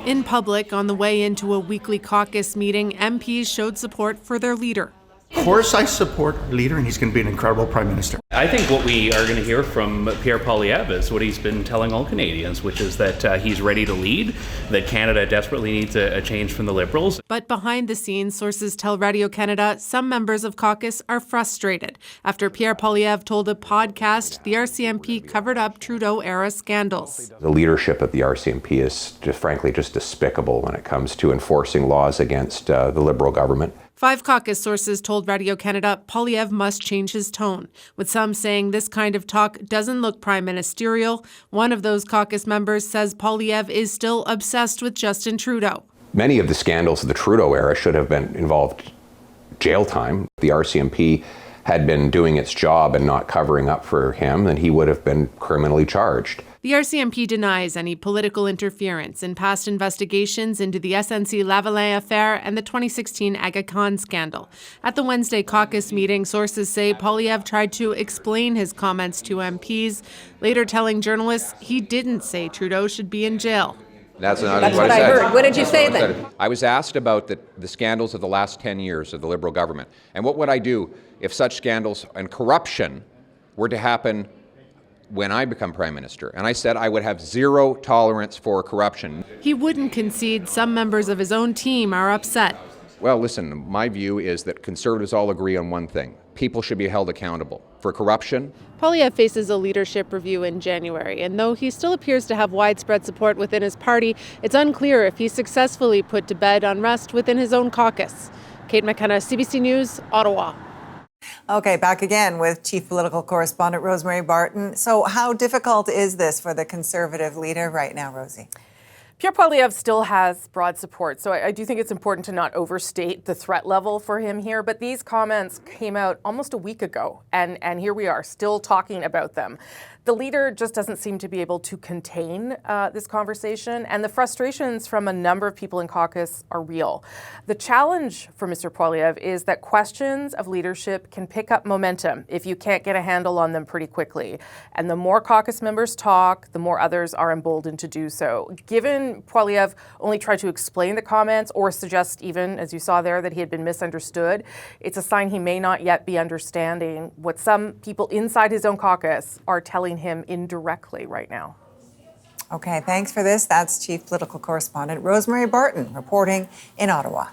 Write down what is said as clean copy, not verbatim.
In public, on the way into a weekly caucus meeting, MPs showed support for their leader. Of course I support our leader, and he's going to be an incredible Prime Minister. I think what we are going to hear from Pierre Poilievre is what he's been telling all Canadians, which is that he's ready to lead, that Canada desperately needs a change from the Liberals. But behind the scenes, sources tell Radio-Canada some members of caucus are frustrated after Pierre Poilievre told a podcast the RCMP covered up Trudeau-era scandals. The leadership of the RCMP is frankly just despicable when it comes to enforcing laws against the Liberal government. 5 caucus sources told Radio-Canada Poilievre must change his tone, with some saying this kind of talk doesn't look prime ministerial. One of those caucus members says Poilievre is still obsessed with Justin Trudeau. Many of the scandals of the Trudeau era should have been involved jail time. The RCMP had been doing its job and not covering up for him, then he would have been criminally charged. The RCMP denies any political interference in past investigations into the SNC-Lavalin affair and the 2016 Aga Khan scandal. At the Wednesday caucus meeting, sources say Poilievre tried to explain his comments to MPs, later telling journalists he didn't say Trudeau should be in jail. That's what I said. heard. What did you say then? I was asked about the scandals of the last 10 years of the Liberal government. And what would I do if such scandals and corruption were to happen when I become Prime Minister? And I said I would have zero tolerance for corruption. He wouldn't concede some members of his own team are upset. Well, listen, my view is that Conservatives all agree on one thing. People should be held accountable for corruption. Poilievre faces a leadership review in January, and though he still appears to have widespread support within his party, it's unclear if he successfully put to bed unrest within his own caucus. Kate McKenna, CBC News, Ottawa. Okay, back again with Chief Political Correspondent Rosemary Barton. So how difficult is this for the Conservative leader right now, Rosie? Pierre Poilievre still has broad support, so I do think it's important to not overstate the threat level for him here. But these comments came out almost a week ago, and here we are still talking about them. The leader just doesn't seem to be able to contain this conversation, and the frustrations from a number of people in caucus are real. The challenge for Mr. Poilievre is that questions of leadership can pick up momentum if you can't get a handle on them pretty quickly. And the more caucus members talk, the more others are emboldened to do so. Given Poilievre only tried to explain the comments or suggest even, as you saw there, that he had been misunderstood, it's a sign he may not yet be understanding what some people inside his own caucus are telling him indirectly right now. Okay, thanks for this. That's Chief Political Correspondent Rosemary Barton reporting in Ottawa.